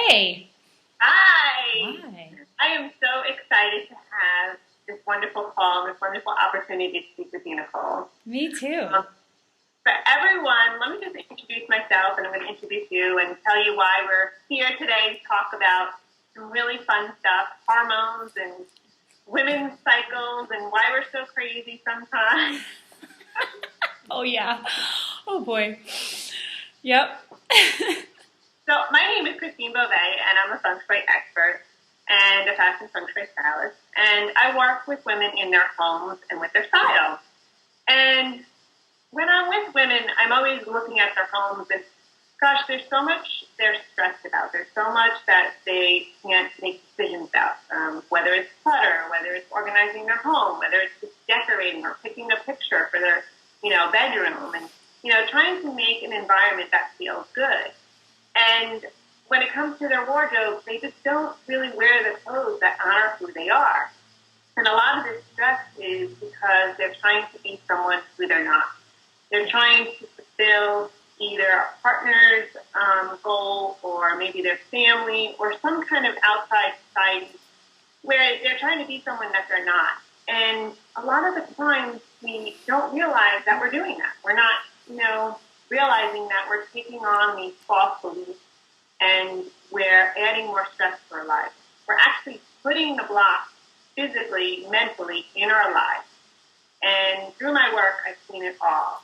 Hey. Hi! Hi. I am so excited to have this wonderful call, this wonderful opportunity to speak with you, Nicole. Me too. Um, for everyone, let me just introduce myself and I'm going to introduce you and tell you why we're here today to talk about some really fun stuff, hormones and women's cycles and why we're so crazy sometimes. Oh, yeah. Oh, boy. Yep. So my name is Christine Bove and I'm a feng shui expert and a fashion feng shui stylist. And I work with women in their homes and with their style. And when I'm with women, I'm always looking at their homes and gosh, there's so much they're stressed about. There's so much that they can't make decisions about, whether it's clutter, whether it's organizing their home, whether it's just decorating or picking a picture for their, bedroom and, trying to make an environment that feels good. And when it comes to their wardrobe, they just don't really wear the clothes that honor who they are. And a lot of this stress is because they're trying to be someone who they're not. They're trying to fulfill either a partner's goal or maybe their family or some kind of outside society where they're trying to be someone that they're not. And a lot of the times we don't realize that we're doing that. We're not, realizing that we're taking on these false beliefs and we're adding more stress to our lives. We're actually putting the blocks physically, mentally in our lives. And through my work, I've seen it all.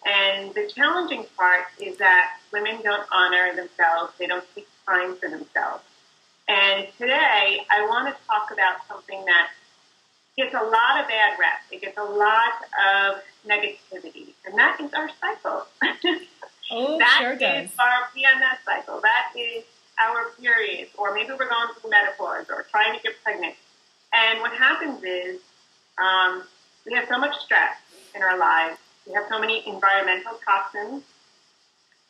And the challenging part is that women don't honor themselves. They don't take time for themselves. And today, I want to talk about something that gets a lot of bad rep. It gets a lot of negativity, and that is our cycle. Oh, That sure does. is our PMS cycle. That is our periods, or maybe we're going through menopause or trying to get pregnant. And what happens is we have so much stress in our lives. We have so many environmental toxins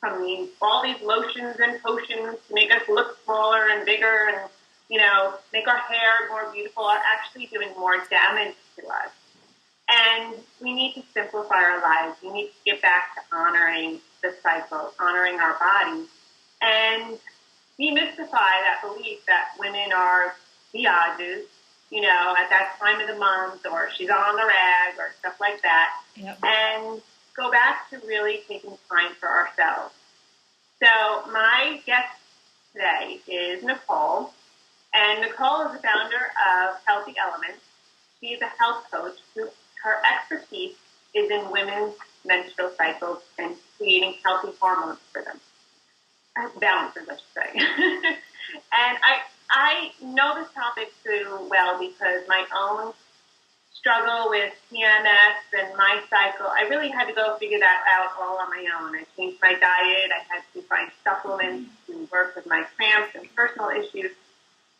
from all these lotions and potions to make us look smaller and bigger and, make our hair more beautiful are actually doing more damage to us. And we need to simplify our lives. We need to get back to honoring the cycle, honoring our bodies, and demystify that belief that women are biages, at that time of the month, or she's on the rag, or stuff like that, Yep. and go back to really taking time for ourselves. So my guest today is Nicole, and Nicole is the founder of Healthy Elements. She is a health coach who her expertise is in women's menstrual cycles and creating healthy hormones for them. Balances, I should say. And I know this topic too well because my own struggle with PMS and my cycle, I really had to go figure that out all on my own. I changed my diet. I had to find supplements to work with my cramps and personal issues.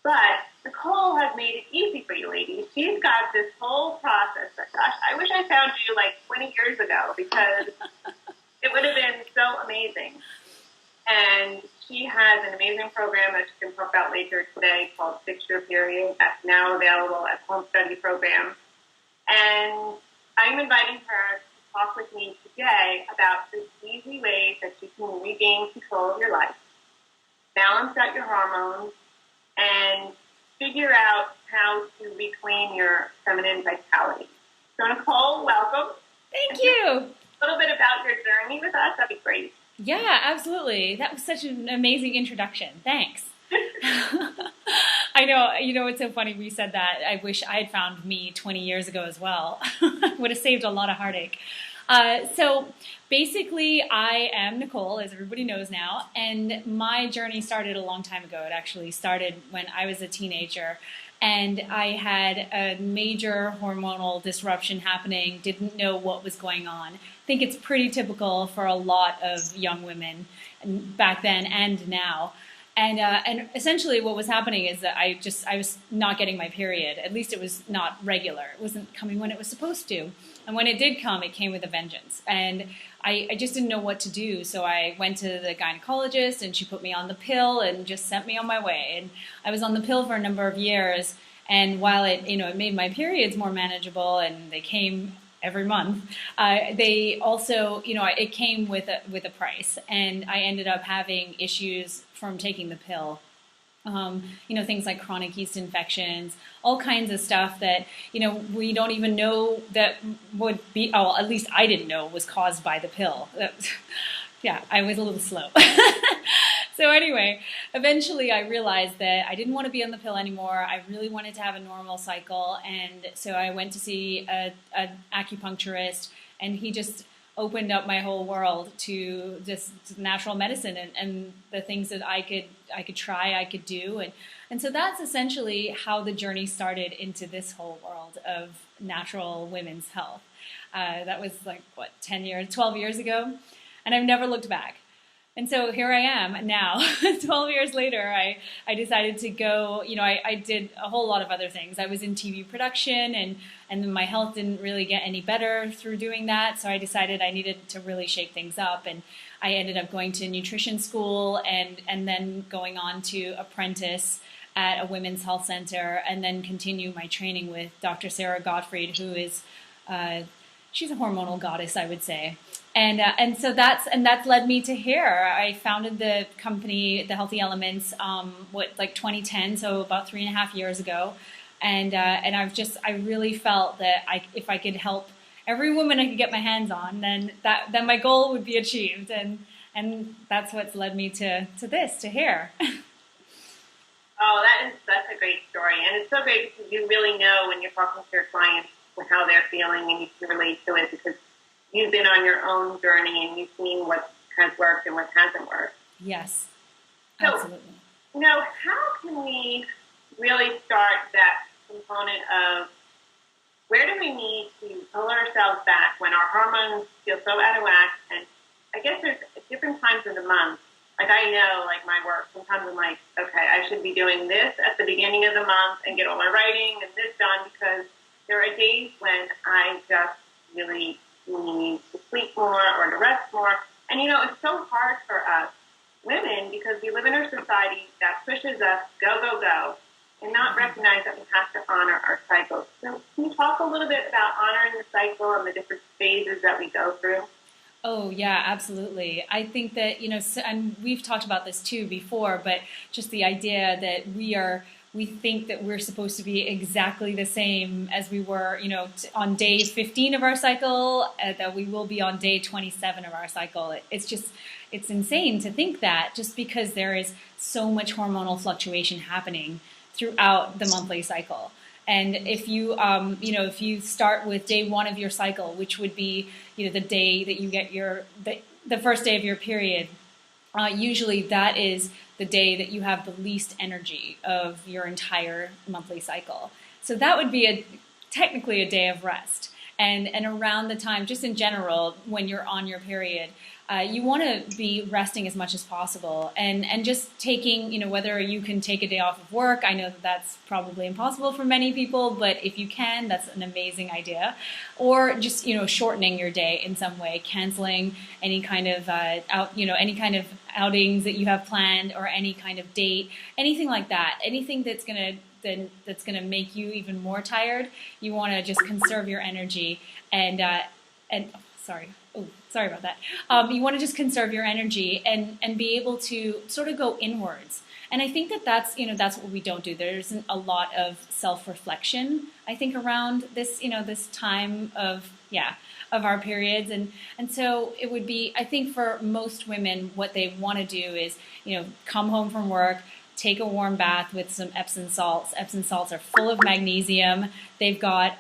But Nicole has made it easy for you ladies. She's got this whole process. Gosh, I wish I found you like 20 years ago because it would have been so amazing. And she has an amazing program that she can talk about later today called Fix Your Period. That's now available as a home study program. And I'm inviting her to talk with me today about the easy ways that you can regain control of your life, balance out your hormones, and figure out how to reclaim your feminine vitality. So Nicole, welcome. Thank you. A little bit about your journey with us, that'd be great. Yeah, absolutely. That was such an amazing introduction. Thanks. I know, it's so funny we said that. I wish I had found me 20 years ago as well. Would have saved a lot of heartache. So basically, I am Nicole, as everybody knows now, and my journey started a long time ago. It actually started when I was a teenager, and I had a major hormonal disruption happening, didn't know what was going on. I think it's pretty typical for a lot of young women back then and now. And essentially what was happening is that I was not getting my period. At least it was not regular. It wasn't coming when it was supposed to. And when it did come, it came with a vengeance. And I just didn't know what to do. So I went to the gynecologist and she put me on the pill and just sent me on my way. And I was on the pill for a number of years. And while it made my periods more manageable and they came every month, they also, it came with a price. And I ended up having issues from taking the pill Things like chronic yeast infections, all kinds of stuff that, we don't even know that would be, oh, at least I didn't know was caused by the pill. Yeah, I was a little slow. So anyway, eventually I realized that I didn't want to be on the pill anymore. I really wanted to have a normal cycle. And so I went to see an acupuncturist, and he just opened up my whole world to just natural medicine and the things that I could try, I could do. And so that's essentially how the journey started into this whole world of natural women's health. That was 12 years ago. And I've never looked back. And so here I am now, 12 years later. I decided to go, I did a whole lot of other things. I was in TV production, and my health didn't really get any better through doing that. So I decided I needed to really shake things up. And I ended up going to nutrition school and then going on to apprentice at a women's health center, and then continue my training with Dr. Sarah Gottfried, who is, she's a hormonal goddess, I would say. And so that's led me to here. I founded the company, The Healthy Elements, 2010, so about 3.5 years ago. And I really felt that if I could help every woman I could get my hands on, then my goal would be achieved. And that's what's led me to here. Oh, that's a great story. And it's so great because you really know when you're talking to your clients how they're feeling, and you can relate to it because you've been on your own journey and you've seen what has worked and what hasn't worked. Yes, absolutely. So, how can we really start that component of where do we need to pull ourselves back when our hormones feel so out of whack? And I guess there's different times of the month. Like I know, like my work, sometimes I'm like, okay, I should be doing this at the beginning of the month and get all my writing and this done, because there are days when I just really need to sleep more or to rest more. And, it's so hard for us women because we live in a society that pushes us go, go, go, and not recognize that we have to honor our cycles. So can you talk a little bit about honoring the cycle and the different phases that we go through? Oh, yeah, absolutely. I think that, and we've talked about this too before, but just the idea that we think that we're supposed to be exactly the same as we were, on day 15 of our cycle, that we will be on day 27 of our cycle. It's insane to think that, just because there is so much hormonal fluctuation happening throughout the monthly cycle. And if you, if you start with day 1 of your cycle, which would be, the day that you get the first day of your period, usually that is the day that you have the least energy of your entire monthly cycle. So that would be technically a day of rest. And around the time, just in general, when you're on your period, you want to be resting as much as possible, and just taking, whether you can take a day off of work. I know that that's probably impossible for many people, but if you can, that's an amazing idea. Or just, shortening your day in some way, canceling any kind of any kind of outings that you have planned, or any kind of date, anything like that, anything that's gonna make you even more tired. You want to just conserve your energy sorry about that. You want to just conserve your energy and be able to sort of go inwards. And I think that's what we don't do. There isn't a lot of self-reflection, I think, around this, this time of our periods. And so it would be, I think for most women, what they want to do is, come home from work, take a warm bath with some Epsom salts. Epsom salts are full of magnesium. They've got,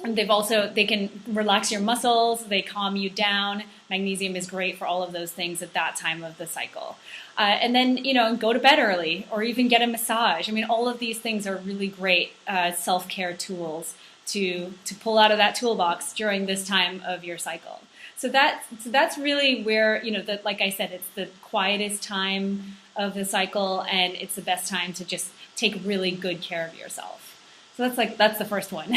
they can relax your muscles, they calm you down. Magnesium is great for all of those things at that time of the cycle. And then, go to bed early, or even get a massage. I mean, all of these things are really great self-care tools to pull out of that toolbox during this time of your cycle. So that's really where, like I said, it's the quietest time of the cycle, and it's the best time to just take really good care of yourself. So that's the first one.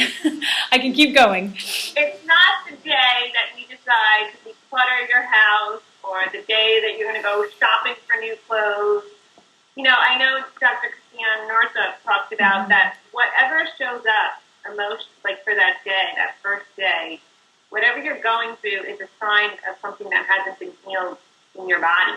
I can keep going. It's not the day that you decide to declutter your house, or the day that you're going to go shopping for new clothes. I know Dr. Christine Northup talked about that whatever shows up emotion, like for that day, that first day, whatever you're going through is a sign of something that hasn't been healed in your body.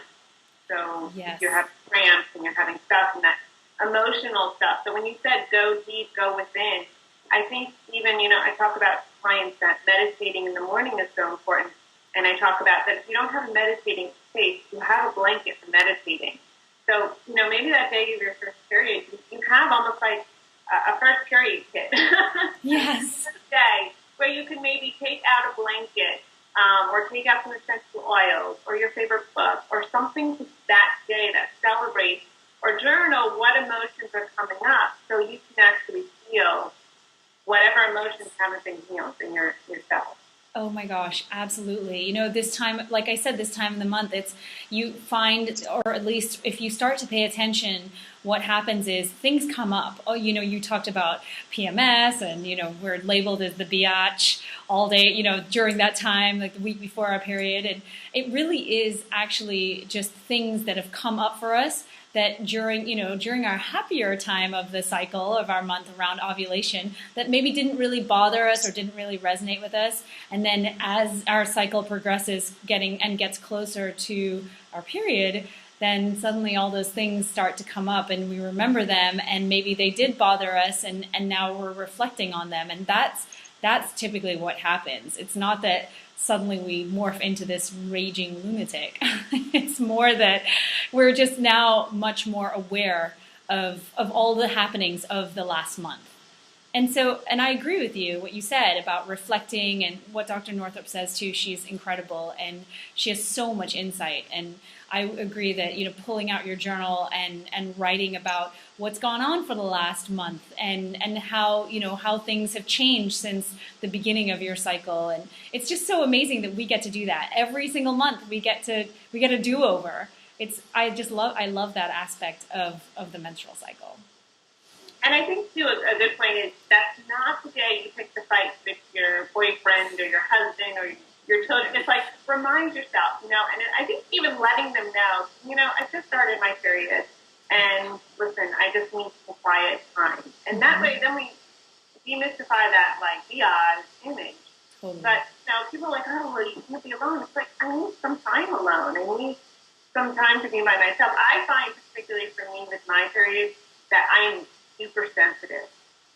So Yes. if you're having cramps and you're having stuff and that emotional stuff. So when you said go deep, go within, I think even, I talk about clients that meditating in the morning is so important. And I talk about that if you don't have a meditating space, you have a blanket for meditating. So, maybe that day of your first period, you have almost like a first period kit. Yes. Day where you can maybe take out a blanket or take out some essential oils or your favorite book or something that day that celebrates or journal what emotions are coming up so you can actually feel whatever emotions haven't been healed in yourself. Oh my gosh, absolutely. This time, like I said, this time of the month, you find, or at least if you start to pay attention, what happens is things come up. Oh, you talked about PMS and, we're labeled as the biatch all day, during that time, like the week before our period. And it really is actually just things that have come up for us that during our happier time of the cycle of our month around ovulation that maybe didn't really bother us or didn't really resonate with us. And then as our cycle progresses gets closer to our period, then suddenly all those things start to come up and we remember them and maybe they did bother us and now we're reflecting on them. And that's typically what happens. It's not that suddenly we morph into this raging lunatic. It's more that we're just now much more aware of all the happenings of the last month. And I agree with you, what you said about reflecting and what Dr. Northrup says too. She's incredible and she has so much insight. And I agree that, pulling out your journal and writing about what's gone on for the last month and how, how things have changed since the beginning of your cycle. And it's just so amazing that we get to do that. Every single month we get a do-over. I love that aspect of the menstrual cycle. And I think, too, a good point is that's not the day you pick the fight with your boyfriend or your husband or your children. It's like, remind yourself, and I think even letting them know, I just started my period, and listen, I just need some quiet time. And that way, then we demystify that, like, biatch image. Totally. But, people are like, oh, well, you can't be alone. It's like, I need some time alone. I need some time to be by myself. I find, particularly for me with my period, that I'm super sensitive.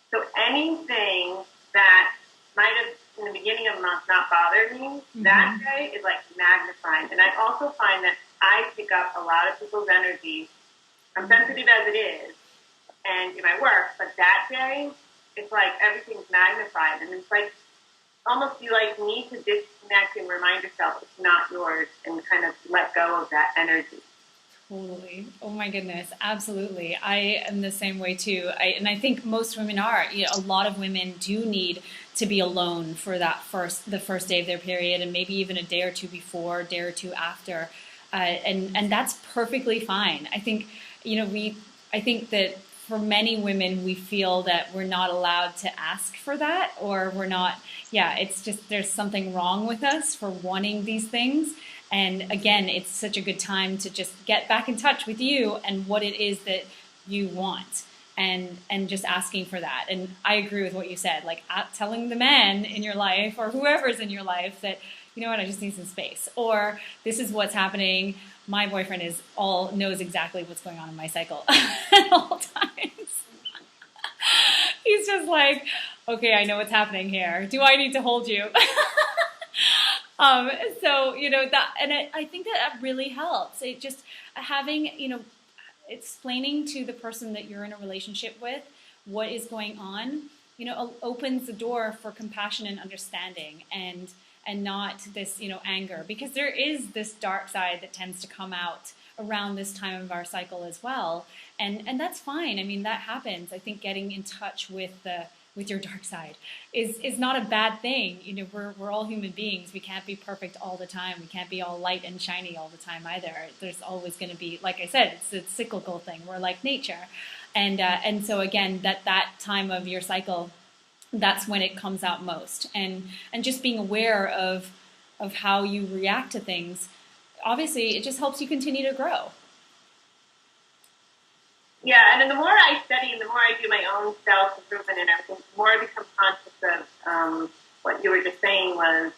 So anything that might have in the beginning of the month not bothered me, that day is like magnified. And I also find that I pick up a lot of people's energy. I'm sensitive as it is and in my work, but that day it's like everything's magnified and it's like almost you like need to disconnect and remind yourself it's not yours and kind of let go of that energy. Totally. Oh my goodness. Absolutely. I am the same way too. I think most women are. A lot of women do need to be alone for the first day of their period, and maybe even a day or two before, a day or two after, and that's perfectly fine. I think I think that for many women we feel that we're not allowed to ask for that, or we're not. Yeah, it's just there's something wrong with us for wanting these things. And again, it's such a good time to just get back in touch with you and what it is that you want and just asking for that. And I agree with what you said, like telling the man in your life or whoever's in your life that, you know what, I just need some space, or this is what's happening. My boyfriend knows exactly what's going on in my cycle at all times. He's just like, okay, I know what's happening here. Do I need to hold you? I think that really helps. It just having, explaining to the person that you're in a relationship with what is going on, opens the door for compassion and understanding and not this, anger, because there is this dark side that tends to come out around this time of our cycle as well. And that's fine. I mean, that happens. I think getting in touch with your dark side is not a bad thing. We're all human beings. We can't be perfect all the time. We can't be all light and shiny all the time either. There's always going to be, like I said, it's a cyclical thing. We're like nature. And so again, that time of your cycle, that's when it comes out most. And just being aware of how you react to things, obviously it just helps you continue to grow. Yeah, and then the more I study and the more I do my own self-improvement and everything, the more I become conscious of what you were just saying was,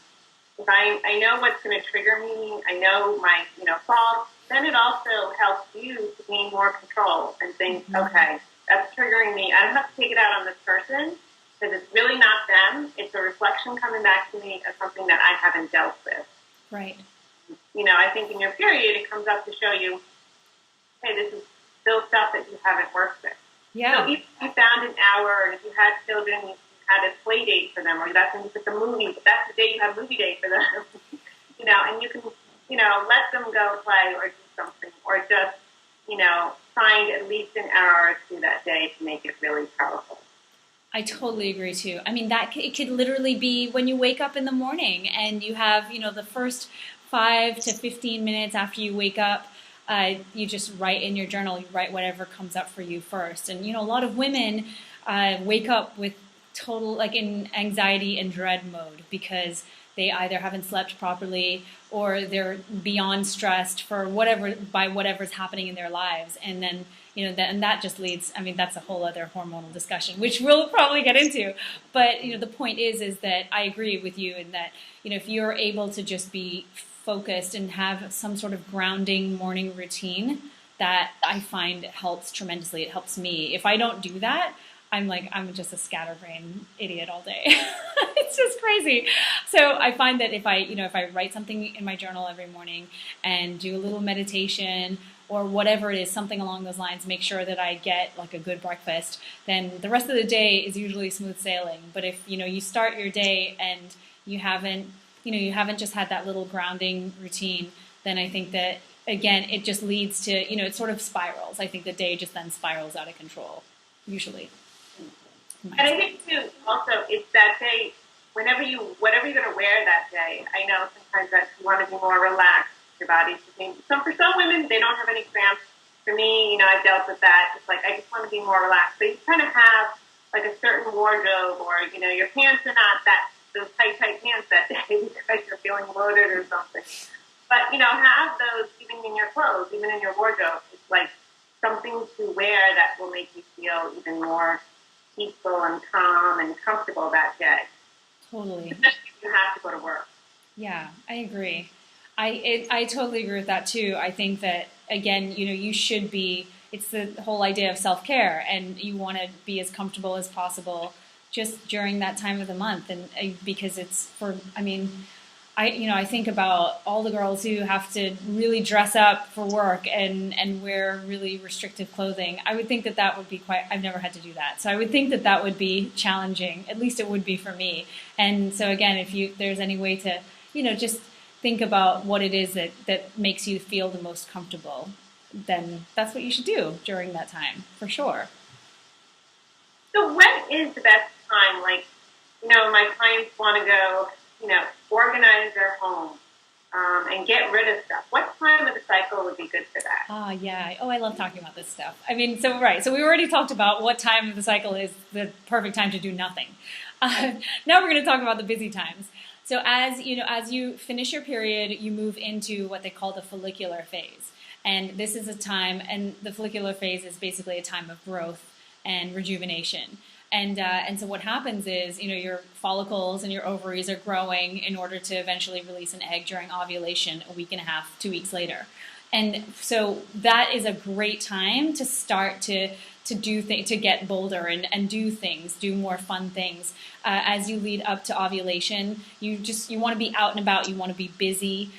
if I know what's going to trigger me, I know my faults, then it also helps you to gain more control and think, okay, that's triggering me. I don't have to take it out on this person because it's really not them. It's a reflection coming back to me of something that I haven't dealt with. Right. You know, I think in your period, it comes up to show you, hey, this is still stuff that you haven't worked with. Yeah. So if you found an hour, and if you had children, you had a play date for them, or that's when you took a movie, but that's the day you have a movie date for them. You know, and you can, you know, let them go play or do something, or just, you know, find at least an hour or two that day to make it really powerful. I totally agree too. I mean, it could literally be when you wake up in the morning and you have, you know, the first 5 to 15 minutes after you wake up, you just write in your journal, you write whatever comes up for you first. And, you know, a lot of women wake up with total, like, in anxiety and dread mode because they either haven't slept properly or they're beyond stressed for whatever's happening in their lives. And then, you know, and that just leads, I mean, that's a whole other hormonal discussion, which we'll probably get into. But, you know, the point is that I agree with you in that, you know, if you're able to just be focused and have some sort of grounding morning routine, that I find helps tremendously. It helps me. If I don't do that, I'm just a scatterbrain idiot all day. It's just crazy. So I find that if I write something in my journal every morning and do a little meditation or whatever it is, something along those lines, make sure that I get like a good breakfast, then the rest of the day is usually smooth sailing. But if, you know, you start your day and you haven't just had that little grounding routine, then I think that, again, it just leads to, you know, it sort of spirals. I think the day just then spirals out of control, usually. And I think, too, also, it's that day, whatever you're going to wear that day, I know sometimes that you want to be more relaxed, your body's just so for some women, they don't have any cramps. For me, you know, I've dealt with that. It's like, I just want to be more relaxed. But you kind of have, like, a certain wardrobe, or, you know, your pants are not those tight pants that day because you're feeling bloated or something. But, you know, have those even in your clothes, even in your wardrobe. It's like something to wear that will make you feel even more peaceful and calm and comfortable that day. Totally. Especially if you have to go to work. Yeah, I agree. I totally agree with that too. I think that, again, you know, you should be, it's the whole idea of self-care, and you want to be as comfortable as possible just during that time of the month. And because it's for, I mean, I think about all the girls who have to really dress up for work and wear really restrictive clothing. I would think that would be I've never had to do that. So I would think that would be challenging. At least it would be for me. And so again, if there's any way to, you know, just think about what it is that makes you feel the most comfortable, then that's what you should do during that time, for sure. So when is the best time? Like, you know, my clients want to go, you know, organize their home and get rid of stuff. What time of the cycle would be good for that? Oh, yeah. Oh, I love talking about this stuff. I mean, so we already talked about what time of the cycle is the perfect time to do nothing. Now we're going to talk about the busy times. So as you finish your period, you move into what they call the follicular phase. And this is a time, and the follicular phase is basically a time of growth and rejuvenation. And so what happens is, you know, your follicles and your ovaries are growing in order to eventually release an egg during ovulation a week and a half, 2 weeks later. And so that is a great time to start to get bolder and do things, do more fun things. As you lead up to ovulation, you want to be out and about, you want to be busy.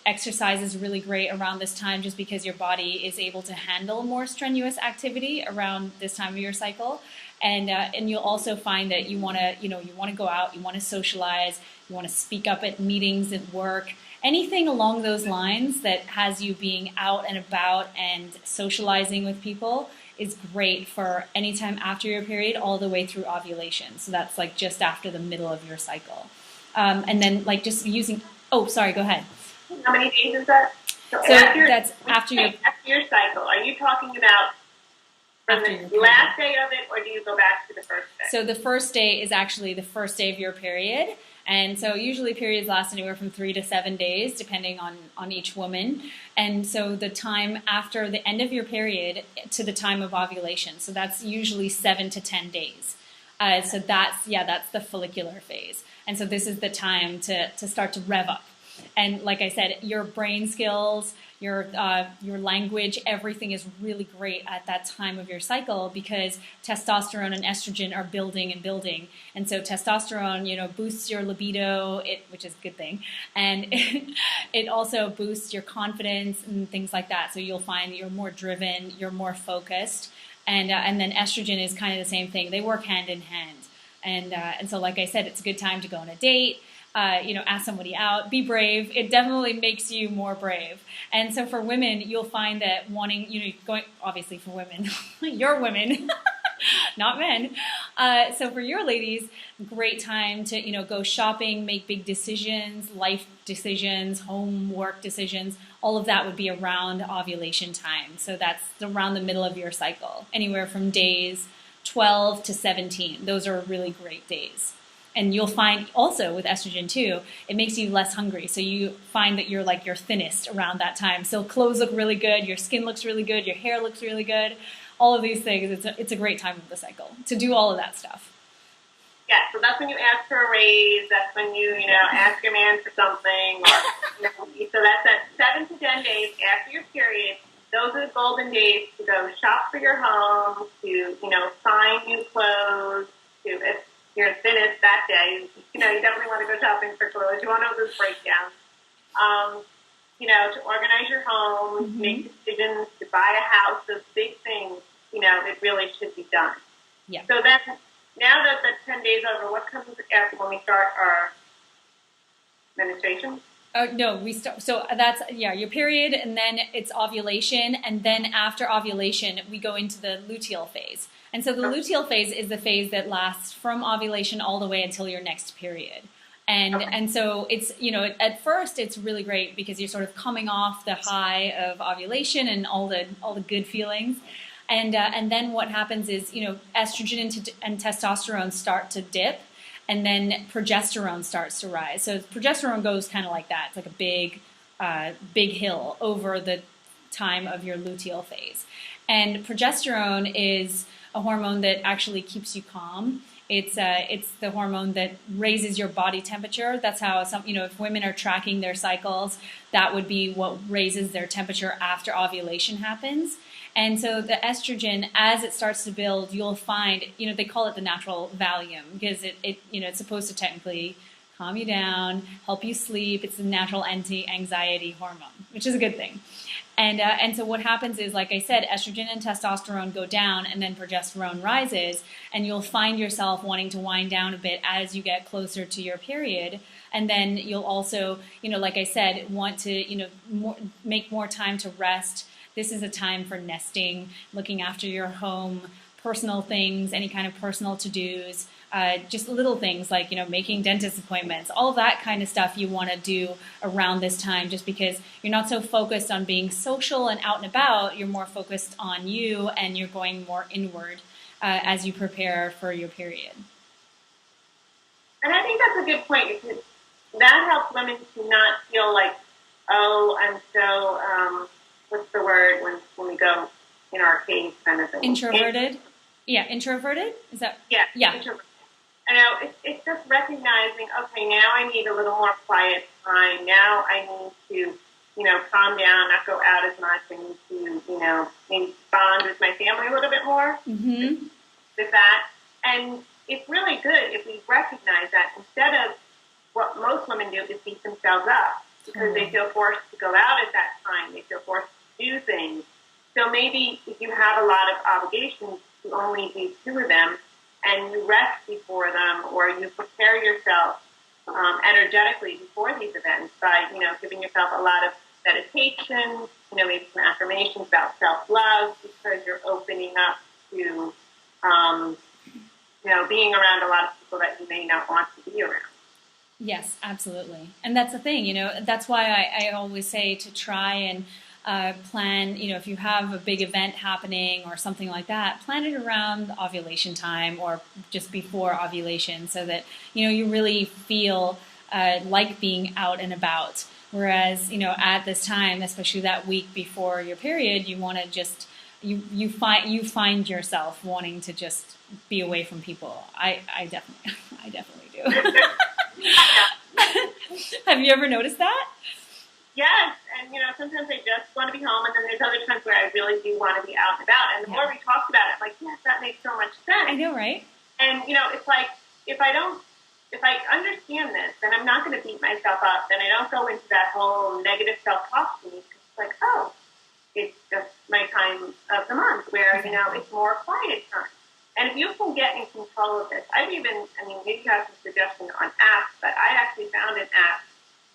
Exercise is really great around this time just because your body is able to handle more strenuous activity around this time of your cycle. And you'll also find that you want to go out, you want to socialize, you want to speak up at meetings at work, anything along those lines that has you being out and about and socializing with people is great for any time after your period all the way through ovulation. So that's like just after the middle of your cycle. And then like just using, oh, sorry, go ahead. How many days is that? So that's after your cycle. Are you talking about from the last day of it, or do you go back to the first day? So the first day is actually the first day of your period. And so usually periods last anywhere from 3 to 7 days, depending on each woman. And so the time after the end of your period to the time of ovulation. So that's usually 7 to 10 days. So that's the follicular phase. And so this is the time to start to rev up. And like I said, your brain skills, your language, everything is really great at that time of your cycle because testosterone and estrogen are building and building. And so testosterone, boosts your libido, which is a good thing. And it also boosts your confidence and things like that. So you'll find that you're more driven, you're more focused. And then estrogen is kind of the same thing. They work hand in hand. And so, like I said, it's a good time to go on a date. Ask somebody out, be brave. It definitely makes you more brave. And so for women, you'll find that going, obviously for women, you're women, not men. So for your ladies, great time to, go shopping, make big decisions, life decisions, homework decisions. All of that would be around ovulation time. So that's around the middle of your cycle, anywhere from days 12 to 17. Those are really great days. And you'll find also with estrogen too, it makes you less hungry. So you find that you're like your thinnest around that time. So clothes look really good, your skin looks really good, your hair looks really good. All of these things, it's a great time of the cycle to do all of that stuff. Yeah, so that's when you ask for a raise. That's when you ask your man for something. So that's at 7 to 10 days after your period. Those are the golden days to go shop for your home, to find new clothes, if you're thinnest that day, you definitely want to go shopping for clothes. You want to know those breakdowns. To organize your home, make decisions, to buy a house, those big things, it really should be done. Yeah. So then, now that the 10 days over, what comes after when we start our menstruation? No, we start. So that's your period, and then it's ovulation, and then after ovulation, we go into the luteal phase. And so the luteal phase is the phase that lasts from ovulation all the way until your next period. And so it's at first it's really great because you're sort of coming off the high of ovulation and all the good feelings. And then what happens is estrogen and testosterone start to dip. And then progesterone starts to rise. So progesterone goes kind of like that. It's like a big hill over the time of your luteal phase. And progesterone is a hormone that actually keeps you calm. It's the hormone that raises your body temperature. That's how if women are tracking their cycles, that would be what raises their temperature after ovulation happens. And so the estrogen, as it starts to build, you'll find, they call it the natural Valium because it's supposed to technically calm you down, help you sleep. It's a natural anti-anxiety hormone, which is a good thing. And so what happens is, like I said, estrogen and testosterone go down and then progesterone rises, and you'll find yourself wanting to wind down a bit as you get closer to your period. And then you'll also, like I said, want to, make more time to rest. This is a time for nesting, looking after your home, personal things, any kind of personal to-dos, just little things like, making dentist appointments, all of that kind of stuff you want to do around this time just because you're not so focused on being social and out and about. You're more focused on you and you're going more inward as you prepare for your period. And I think that's a good point because that helps women to not feel like, oh, I'm so... what's the word when we go in our cave kind of thing? Introverted? Introverted? Is that? Yeah. Introverted. I know, it's just recognizing, okay, now I need a little more quiet time. Now I need to, calm down, not go out as much. I need to, maybe bond with my family a little bit more with that. And it's really good if we recognize that instead of what most women do is beat themselves up because they feel forced to go out at that time. They feel forced to do things. So maybe if you have a lot of obligations, you only do 2 of them, and you rest before them, or you prepare yourself energetically before these events by, giving yourself a lot of meditation, maybe some affirmations about self-love because you're opening up to, being around a lot of people that you may not want to be around. Yes, absolutely. And that's the thing, that's why I always say to try and plan, if you have a big event happening or something like that, plan it around ovulation time or just before ovulation so that, you really feel like being out and about. Whereas, at this time, especially that week before your period, you want to just, you find yourself wanting to just be away from people. I definitely do. Have you ever noticed that? Yes, and sometimes I just want to be home, and then there's other times where I really do want to be out and about. And the more we talked about it, I'm like, yes, that makes so much sense. I know, right? And it's like if I understand this, then I'm not going to beat myself up. Then I don't go into that whole negative self-talk to me. It's like, oh, it's just my time of the month where it's more quiet time. And if you can get in control of this, maybe you have some suggestions on apps, but I actually found an app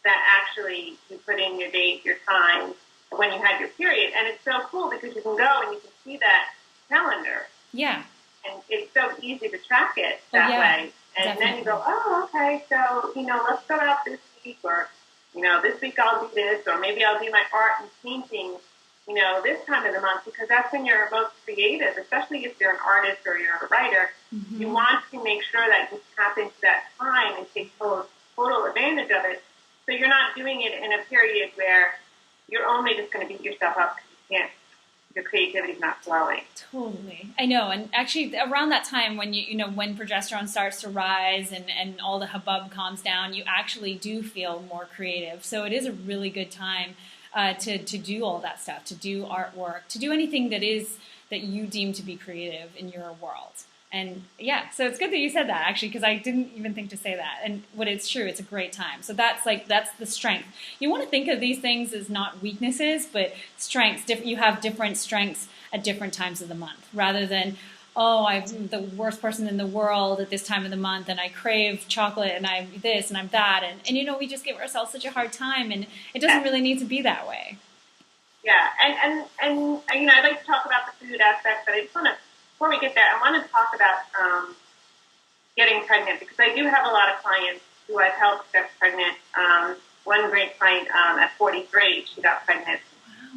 that actually you put in your date, your time, when you had your period. And it's so cool because you can go and you can see that calendar. Yeah. And it's so easy to track it that way. And definitely. Then you go, oh, okay, so, let's go out this week, or, this week I'll do this, or maybe I'll do my art and painting, this time of the month, because that's when you're most creative, especially if you're an artist or you're a writer. Mm-hmm. You want to make sure that you tap into that time and take total advantage of it. So you're not doing it in a period where you're only just going to beat yourself up because your creativity's not flowing. Totally. I know. And actually around that time when when progesterone starts to rise and all the hubbub calms down, you actually do feel more creative. So it is a really good time to do all that stuff, to do artwork, to do anything that you deem to be creative in your world. And so it's good that you said that, actually, because I didn't even think to say that. And it's true, it's a great time. So that's the strength. You want to think of these things as not weaknesses, but strengths. You have different strengths at different times of the month, rather than, oh, I'm the worst person in the world at this time of the month, and I crave chocolate, and I'm this, and I'm that. And we just give ourselves such a hard time, and it doesn't really need to be that way. Yeah, and I'd like to talk about the food aspect, but I just want to, before we get there, I want to talk about getting pregnant, because I do have a lot of clients who I've helped get pregnant. One great client at 43, she got pregnant.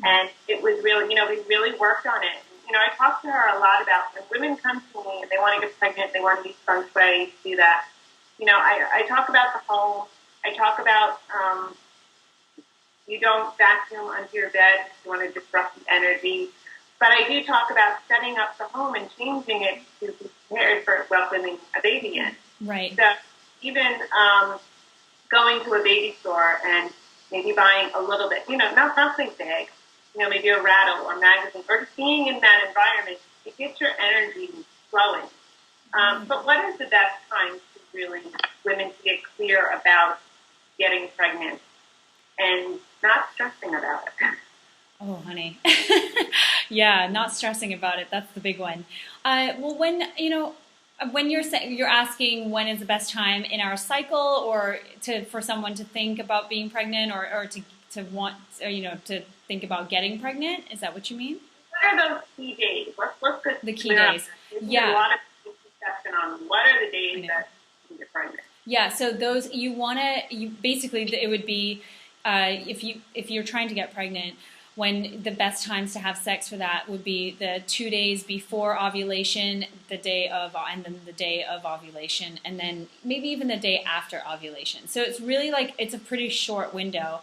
Wow. And it was really, we really worked on it. I talked to her a lot about when women come to me and they want to get pregnant, they want to use feng shui to do that. I talk about the home. I talk about you don't vacuum under your bed if you want to disrupt the energy. But I do talk about setting up the home and changing it to be prepared for welcoming a baby in. Right. So even going to a baby store and maybe buying a little bit, not something big, maybe a rattle or magazine, or just being in that environment, it gets your energy flowing. But what is the best time to really women to get clear about getting pregnant and not stressing about it? Oh, honey. Yeah, not stressing about it. That's the big one. Well, when you're asking when is the best time in our cycle, or for someone to think about being pregnant, or to want, to think about getting pregnant, is that what you mean? What are those key days? Let's get the key days. Yeah. A lot of discussion on what are the days that you get pregnant. Yeah. So those basically it would be if you're trying to get pregnant, when the best times to have sex for that would be the 2 days before ovulation, the day of ovulation, and then maybe even the day after ovulation. So it's really it's a pretty short window,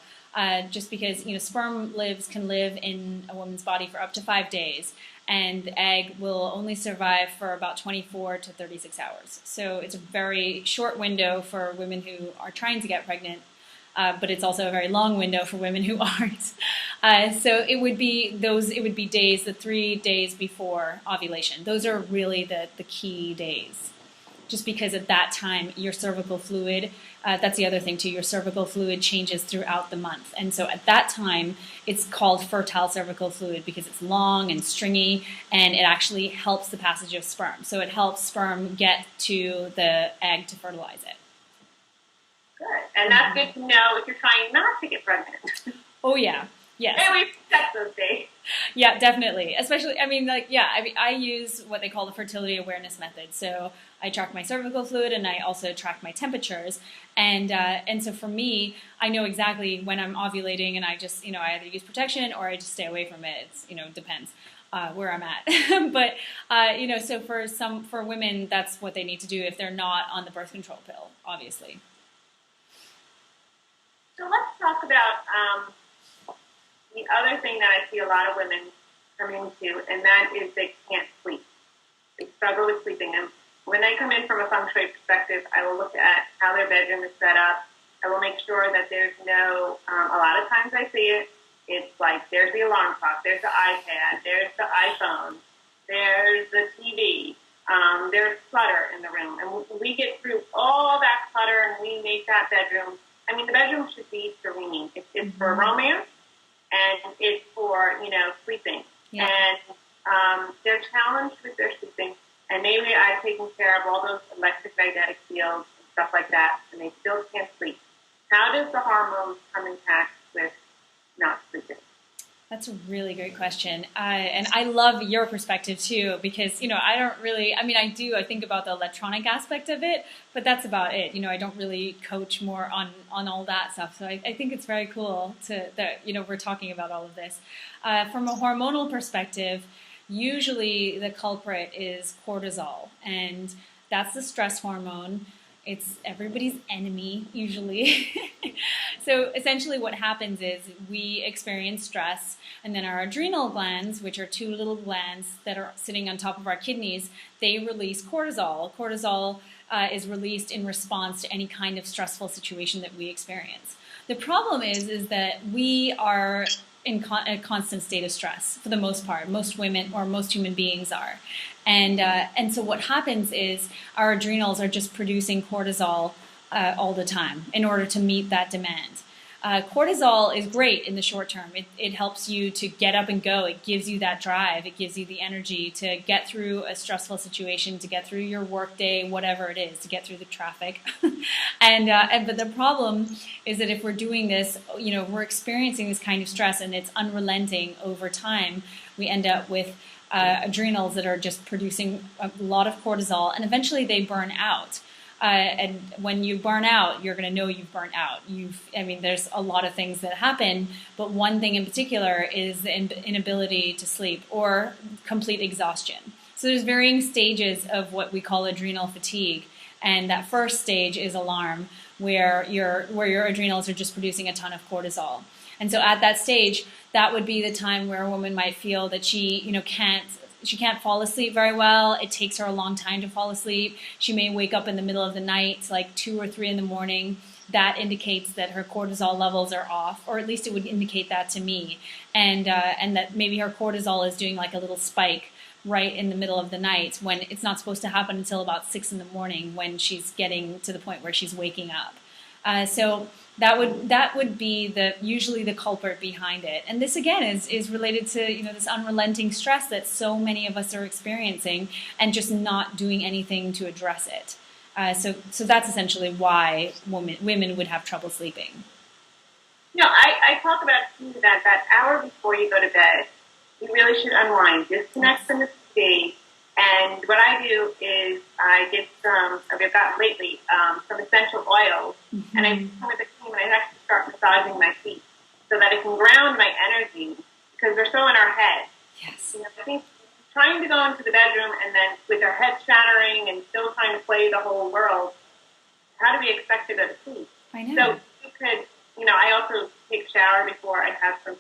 just because sperm can live in a woman's body for up to 5 days, and the egg will only survive for about 24 to 36 hours. So it's a very short window for women who are trying to get pregnant. But it's also a very long window for women who aren't. So it would be days, the 3 days before ovulation. Those are really the key days. Just because at that time, your cervical fluid, that's the other thing too, your cervical fluid changes throughout the month. And so at that time, it's called fertile cervical fluid because it's long and stringy, and it actually helps the passage of sperm. So it helps sperm get to the egg to fertilize it. Good. And that's good to know if you're trying not to get pregnant. Oh, yeah. Yes. And we protect those days. Yeah, definitely. Especially, I use what they call the fertility awareness method. So I track my cervical fluid, and I also track my temperatures. And so for me, I know exactly when I'm ovulating, and I just, I either use protection or I just stay away from it. It's, depends where I'm at. But, so for women, that's what they need to do if they're not on the birth control pill, obviously. So let's talk about the other thing that I see a lot of women come into, and that is they can't sleep. They struggle with sleeping. And when they come in from a feng shui perspective, I will look at how their bedroom is set up, I will make sure that there's no, a lot of times I see it, it's like there's the alarm clock, there's the iPad, there's the iPhone, there's the TV, there's clutter in the room. And we get through all that clutter and we make that bedroom, I mean, the bedroom should be serene. It's for romance and it's for, sleeping. Yeah. And they're challenged with their sleeping. And maybe I've taken care of all those electromagnetic fields and stuff like that, and they still can't sleep. How does the hormones come in contact with not sleeping? That's a really great question. And I love your perspective too, because, I don't really, I think about the electronic aspect of it, but that's about it. I don't really coach more on all that stuff. So I think it's very cool that we're talking about all of this. From a hormonal perspective, usually the culprit is cortisol, and that's the stress hormone. It's everybody's enemy, usually. So essentially what happens is we experience stress, and then our adrenal glands, which are two little glands that are sitting on top of our kidneys, they release cortisol. Cortisol is released in response to any kind of stressful situation that we experience. The problem is that we are in a constant state of stress for the most part. Most women or most human beings are. And so what happens is our adrenals are just producing cortisol all the time in order to meet that demand. Cortisol is great in the short term. It helps you to get up and go. It gives you that drive. It gives you the energy to get through a stressful situation, to get through your work day, whatever it is, to get through the traffic. But the problem is that if we're doing this, we're experiencing this kind of stress and it's unrelenting over time, we end up with adrenals that are just producing a lot of cortisol, and eventually they burn out. And when you burn out, you're going to know you've burnt out. There's a lot of things that happen, but one thing in particular is the inability to sleep or complete exhaustion. So there's varying stages of what we call adrenal fatigue. And that first stage is alarm, where your adrenals are just producing a ton of cortisol. And so at that stage, that would be the time where a woman might feel that she can't fall asleep very well. It takes her a long time to fall asleep. She may wake up in the middle of the night, like 2 or 3 in the morning. That indicates that her cortisol levels are off, or at least it would indicate that to me. And that maybe her cortisol is doing like a little spike right in the middle of the night when it's not supposed to happen until about 6 in the morning when she's getting to the point where she's waking up. So that would be usually the culprit behind it. And this again is related to this unrelenting stress that so many of us are experiencing and just not doing anything to address it. So that's essentially why women would have trouble sleeping. I talk about too that hour before you go to bed, you really should unwind, disconnect from the TV. And what I do is I get I've got lately some essential oils, and I come with a cream, and I actually start massaging my feet so that it can ground my energy, because they're so in our head. Yes. I think trying to go into the bedroom and then with our head shattering and still trying to play the whole world, how do we expect to go to sleep? I know. So you could, I also take a shower before. I have some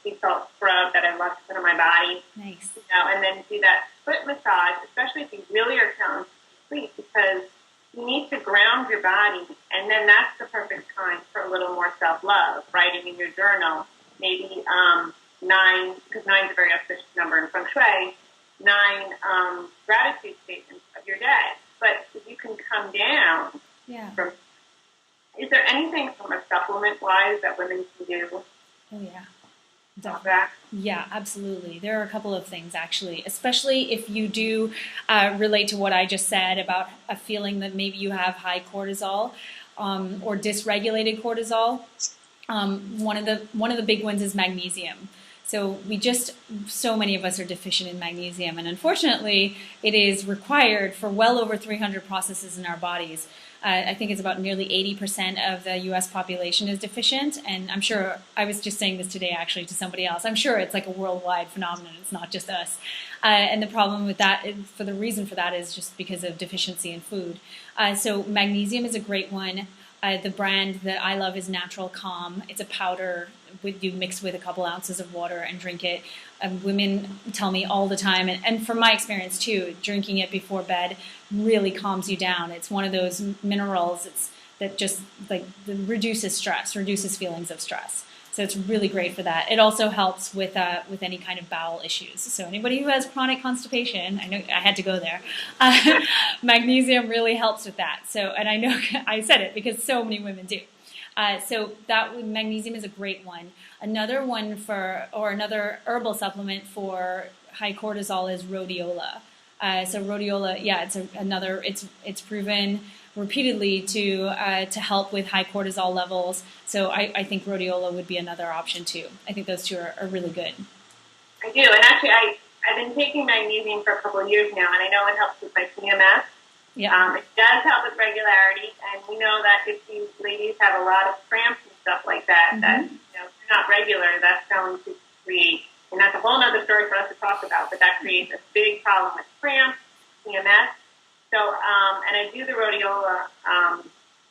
sea salt scrub that I love to put on my body. Nice. And then do that foot massage, especially if you really are challenged to sleep, because you need to ground your body, and then that's the perfect time for a little more self-love, writing in your journal, maybe 9, because 9 is a very auspicious number in Feng Shui, 9 gratitude statements of your day. But if you can come down from, is there anything from a supplement-wise that women can do? Oh, yeah. Definitely. Yeah, absolutely. There are a couple of things, actually, especially if you do relate to what I just said about a feeling that maybe you have high cortisol or dysregulated cortisol. One of the big ones is magnesium. So so many of us are deficient in magnesium, and unfortunately, it is required for well over 300 processes in our bodies. I think it's about nearly 80% of the U.S. population is deficient, and I'm sure, I was just saying this today actually to somebody else, I'm sure it's like a worldwide phenomenon, it's not just us. And the problem with that, the reason for that is just because of deficiency in food. So magnesium is a great one. The brand that I love is Natural Calm. It's a powder you mix with a couple ounces of water and drink it. Women tell me all the time, and from my experience too, drinking it before bed really calms you down. It's one of those minerals. It's that just like reduces stress, reduces feelings of stress. So it's really great for that. It also helps with any kind of bowel issues. So anybody who has chronic constipation, I know I had to go there. Magnesium really helps with that. So, and I know I said it because so many women do. So that magnesium is a great one. Another one another herbal supplement for high cortisol is rhodiola. So rhodiola, yeah, it's proven repeatedly to help with high cortisol levels. So I think rhodiola would be another option too. I think those two are really good. I do, and actually I've been taking magnesium for a couple of years now, and I know it helps with my PMS. Yeah. It does help with regularity, and we know that if these ladies have a lot of cramps and stuff like that, that if they're not regular, that's going to create, and that's a whole other story for us to talk about, but that creates a big problem with cramps, PMS. So, and I do the rhodiola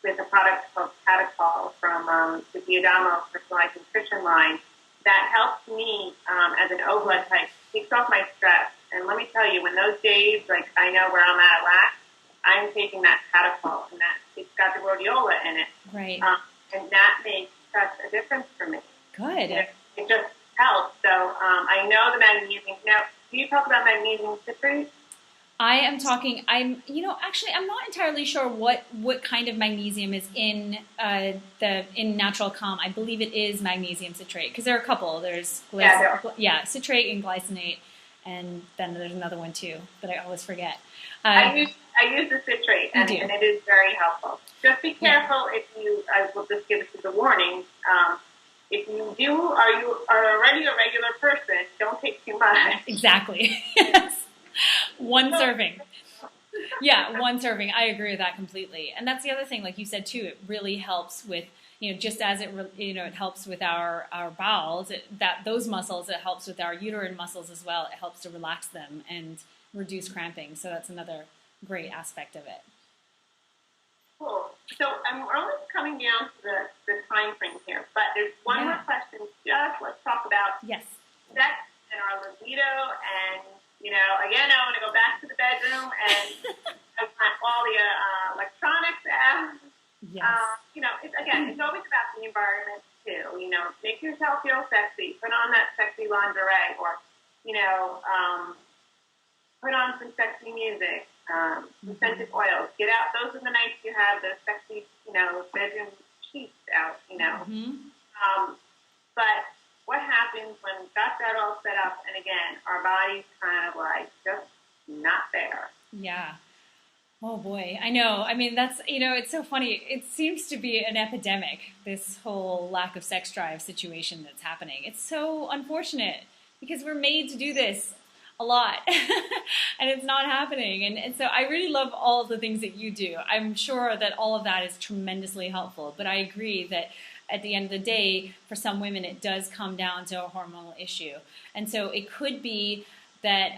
with a product called Catechol from the Jardim personalized nutrition line that helps me as an O blood type, takes off my stress. And let me tell you, when those days, like I know where I'm at lax, I'm taking that Catechol, and that it's got the rhodiola in it. Right. And that makes such a difference for me. Good. It just helps. So I know the magnesium. Now, do you talk about magnesium citrate? I'm not entirely sure what kind of magnesium is in Natural Calm. I believe it is magnesium citrate because there are a couple. There's citrate and glycinate, and then there's another one too that I always forget. I use the citrate, and it is very helpful. Just be careful if you. I will just give it as a warning. If you are already a regular person, don't take too much. Exactly. Yes. One serving. Yeah, one serving. I agree with that completely. And that's the other thing, like you said too, it really helps with, just as it helps with our bowels, those muscles, it helps with our uterine muscles as well. It helps to relax them and reduce cramping. So that's another great aspect of it. Cool. So we're only coming down to the time frame here, but there's one more question. Let's talk about sex and our libido, and again, I want to go back to the bedroom and I want all the electronics out. Yes. It's always about the environment too. Make yourself feel sexy. Put on that sexy lingerie, or put on some sexy music. Some scented oils. Get out. Those are the nights you have the sexy, bedroom sheets out. But what happens when we've got that all set up, and again, our body's kind of like just not there? Yeah. Oh boy, I know. I mean, that's, it's so funny. It seems to be an epidemic, this whole lack of sex drive situation that's happening. It's so unfortunate because we're made to do this a lot and it's not happening. And so I really love all of the things that you do. I'm sure that all of that is tremendously helpful, but I agree that at the end of the day, for some women, it does come down to a hormonal issue. And so it could be that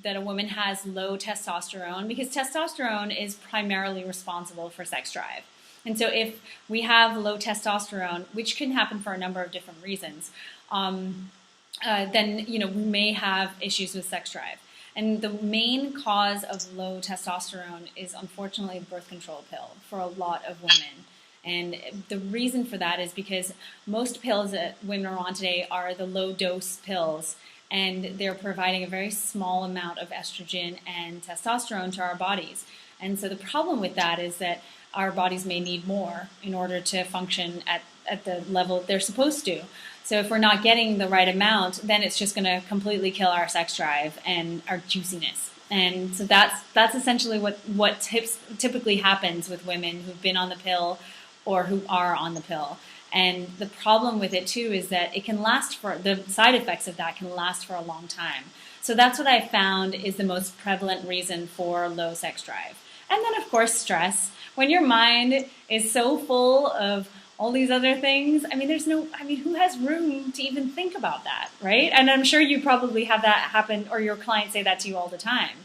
that a woman has low testosterone, because testosterone is primarily responsible for sex drive. And so if we have low testosterone, which can happen for a number of different reasons, then we may have issues with sex drive. And the main cause of low testosterone is unfortunately the birth control pill for a lot of women. And the reason for that is because most pills that women are on today are the low dose pills, and they're providing a very small amount of estrogen and testosterone to our bodies. And so the problem with that is that our bodies may need more in order to function at the level they're supposed to. So if we're not getting the right amount, then it's just going to completely kill our sex drive and our juiciness. And so that's essentially what typically happens with women who've been on the pill or who are on the pill. And the problem with it too is that it can last the side effects of that can last for a long time. So that's what I found is the most prevalent reason for low sex drive. And then of course stress. When your mind is so full of all these other things, who has room to even think about that, right? And I'm sure you probably have that happen, or your clients say that to you all the time.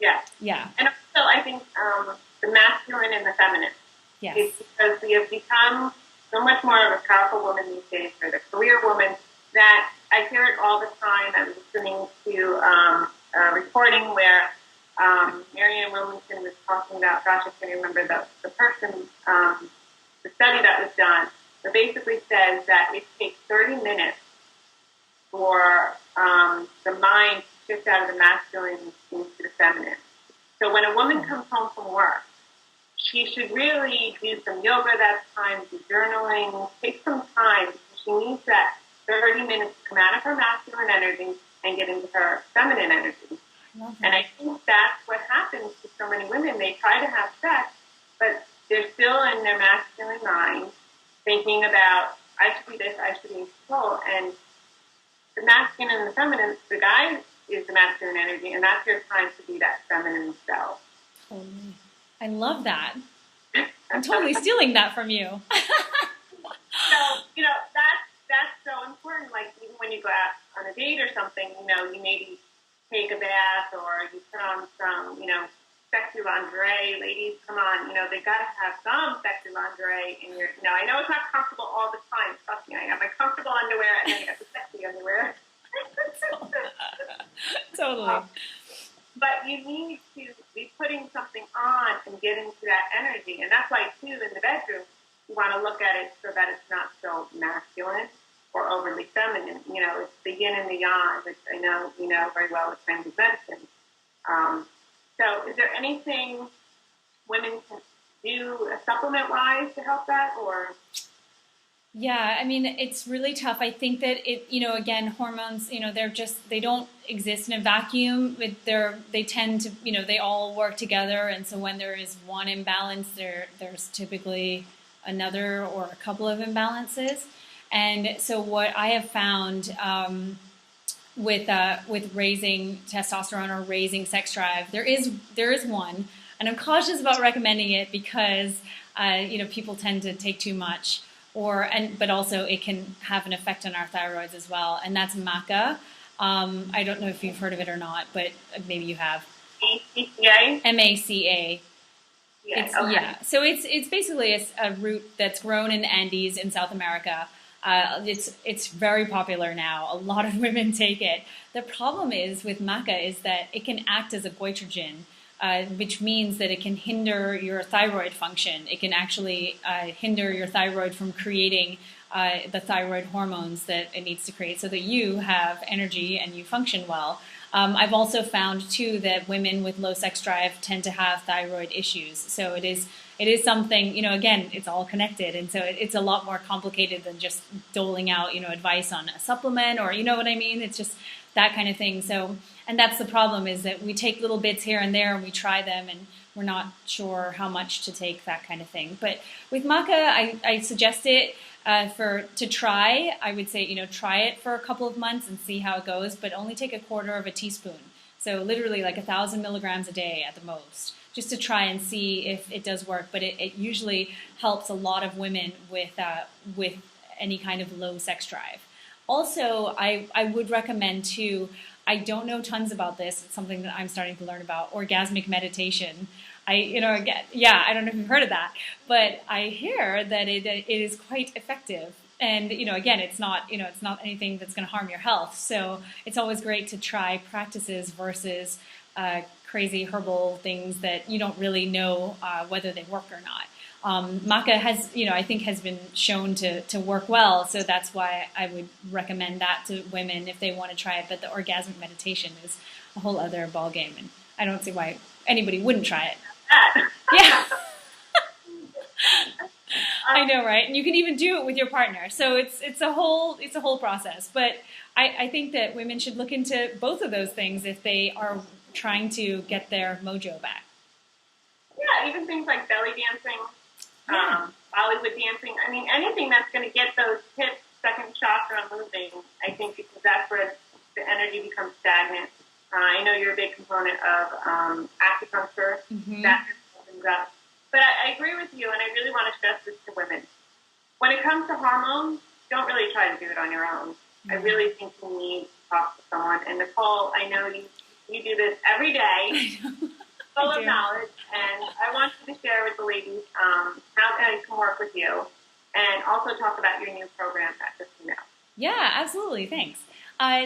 Yeah. Yeah. And also I think the masculine and the feminine. Yes. It's because we have become so much more of a powerful woman these days, or the career woman, that I hear it all the time. I'm listening to a recording where Marianne Marianne Williamson was talking about, gosh, I can't remember the person, the study that was done, that basically says that it takes 30 minutes for the mind to shift out of the masculine into the feminine. So when a woman comes home from work, she should really do some yoga that time, do journaling, take some time, because she needs that 30 minutes to come out of her masculine energy and get into her feminine energy. And I think that's what happens to so many women. They try to have sex, but they're still in their masculine mind, thinking about, I should be this, I should be in control. And the masculine and the feminine, the guy is the masculine energy, and that's your time to be that feminine self. Totally. I love that. I'm totally stealing that from you. So, that's so important. Like, even when you go out on a date or something, you maybe take a bath or you put on some, sexy lingerie. Ladies, come on, they got to have some sexy lingerie in your, I know it's not comfortable all the time. Trust me, I have my comfortable underwear and then I got the sexy underwear. Totally. But you need to be putting something on and get into that energy. And that's why, too, in the bedroom, you want to look at it so that it's not so masculine or overly feminine. It's the yin and the yang, which I know you know very well with Chinese medicine. So is there anything women can do supplement-wise to help that, or? Yeah, I mean, it's really tough. I think that again, hormones, they don't exist in a vacuum. They tend to, they all work together. And so when there is one imbalance, there's typically another or a couple of imbalances. And so what I have found with raising testosterone or raising sex drive, there is one, and I'm cautious about recommending it because people tend to take too much, but also it can have an effect on our thyroids as well, and that's maca. I don't know if you've heard of it or not, but maybe you have. ACA? MACA. Okay. Yeah. So it's basically a root that's grown in the Andes in South America. It's very popular now. A lot of women take it. The problem is with maca is that it can act as a goitrogen, which means that it can hinder your thyroid function. It can actually hinder your thyroid from creating the thyroid hormones that it needs to create so that you have energy and you function well. I've also found, too, that women with low sex drive tend to have thyroid issues. So it is something, again, it's all connected. And so it's a lot more complicated than just doling out, advice on a supplement or, you know what I mean? It's just that kind of thing. So, and that's the problem, is that we take little bits here and there and we try them and we're not sure how much to take, that kind of thing. But with maca, I suggest it to try. I would say, try it for a couple of months and see how it goes, but only take a quarter of a teaspoon. So literally like 1,000 milligrams a day at the most, just to try and see if it does work. But it usually helps a lot of women with any kind of low sex drive. Also, I would recommend too, I don't know tons about this. It's something that I'm starting to learn about, orgasmic meditation. I don't know if you've heard of that, but I hear that it is quite effective. And, again, it's not anything that's going to harm your health. So it's always great to try practices versus crazy herbal things that you don't really know whether they work or not. Maca has been shown to work well, so that's why I would recommend that to women if they want to try it. But the orgasmic meditation is a whole other ballgame, and I don't see why anybody wouldn't try it. Yeah. I know, right? And you can even do it with your partner. So it's a whole process. But I think that women should look into both of those things if they are trying to get their mojo back. Yeah, even things like belly dancing, Bollywood dancing. I mean, anything that's going to get those hips, second chakra moving, I think, because that's where the energy becomes stagnant. I know you're a big component of acupuncture. Mm-hmm. That opens up. But I agree with you, and I really want to stress this to women. When it comes to hormones, don't really try to do it on your own. Mm-hmm. I really think you need to talk to someone. And Nicole, I know you do this every day, full of knowledge, and I want you to share with the ladies how I can work with you, and also talk about your new program at Christine Bove. Yeah, absolutely. Thanks.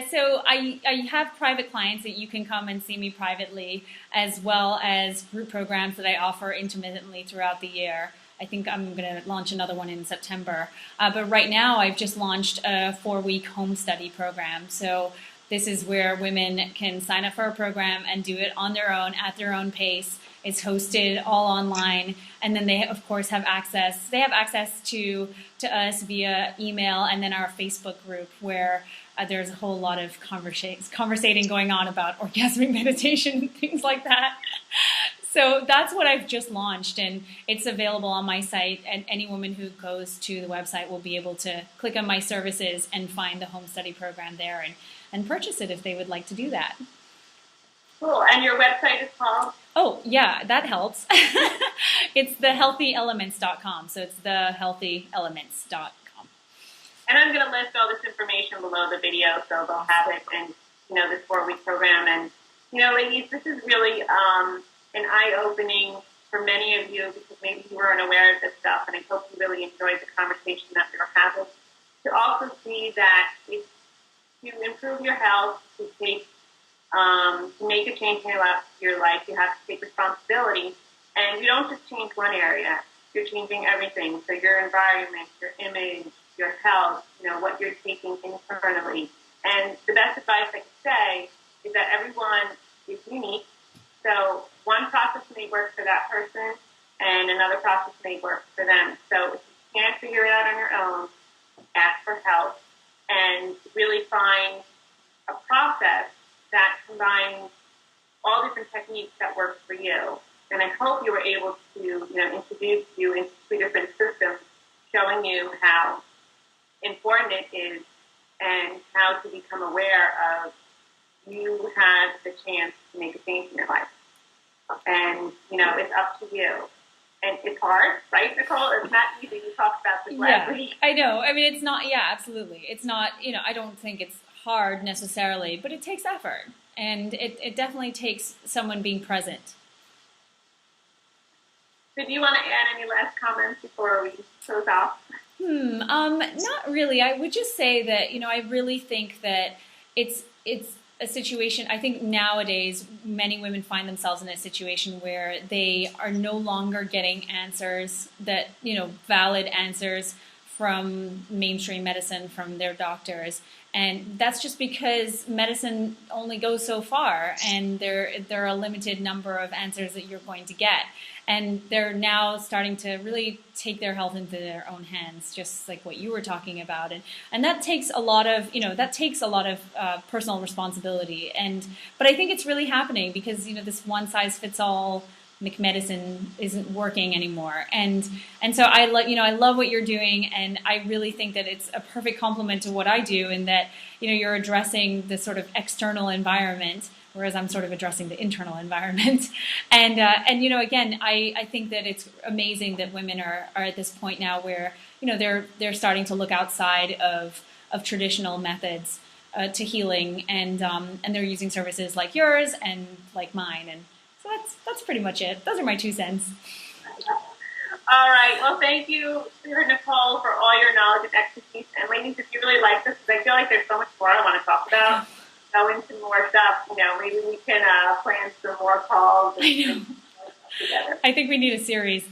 So I have private clients that you can come and see me privately, as well as group programs that I offer intermittently throughout the year. I think I'm going to launch another one in September. But right now I've just launched a 4-week home study program. So this is where women can sign up for a program and do it on their own, at their own pace. It's hosted all online, and then they of course have access. They have access to us via email, and then our Facebook group where there's a whole lot of conversating going on about orgasmic meditation and things like that. So that's what I've just launched, and it's available on my site, and any woman who goes to the website will be able to click on my services and find the home study program there and purchase it if they would like to do that. Cool. And your website is called? Oh, yeah, that helps. It's thehealthyelements.com. So it's thehealthyelements.com. And I'm going to list all this information below the video so they'll have it and, this 4-week program. And, ladies, this is really an eye-opening for many of you because maybe you weren't aware of this stuff, and I hope you really enjoyed the conversation that we were having. To also see that it's to improve your health, to make a change in your life, you have to take responsibility. And you don't just change one area, you're changing everything. So your environment, your image, your health, what you're taking internally. And the best advice I could say is that everyone is unique. So one process may work for that person and another process may work for them. So if you can't figure it out on your own, ask for help and really find a process that combines all different techniques that work for you. And I hope you were able to, introduce you into 2 different systems, showing you how important it is and how to become aware of you have the chance to make a change in your life. And, it's up to you. And it's hard, right, Nicole? It's not easy. We talked about this last week. I know. I mean, it's not, absolutely. It's not, I don't think it's hard necessarily, but it takes effort. And it definitely takes someone being present. So do you want to add any last comments before we close off? Not really. I would just say that, I really think that it's a situation. I think nowadays many women find themselves in a situation where they are no longer getting answers that, valid answers from mainstream medicine, from their doctors. And that's just because medicine only goes so far, and there are a limited number of answers that you're going to get. And they're now starting to really take their health into their own hands, just like what you were talking about. And that takes a lot of, personal responsibility. But I think it's really happening because, this one-size-fits-all medicine isn't working anymore. And so I love what you're doing, and I really think that it's a perfect complement to what I do in that, you're addressing the sort of external environment, whereas I'm sort of addressing the internal environment. And again, I think that it's amazing that women are at this point now where, they're starting to look outside of traditional methods to healing, and they're using services like yours and like mine. And so that's pretty much it. Those are my 2 cents. All right. Well, thank you, Nicole, for all your knowledge and expertise. And ladies, if you really like this, because I feel like there's so much more I want to talk about, go into more stuff. Maybe we can plan some more calls. I know. Together. I think we need a series.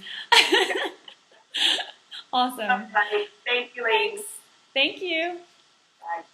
Awesome. Right. Thank you, ladies. Thanks. Thank you. Bye.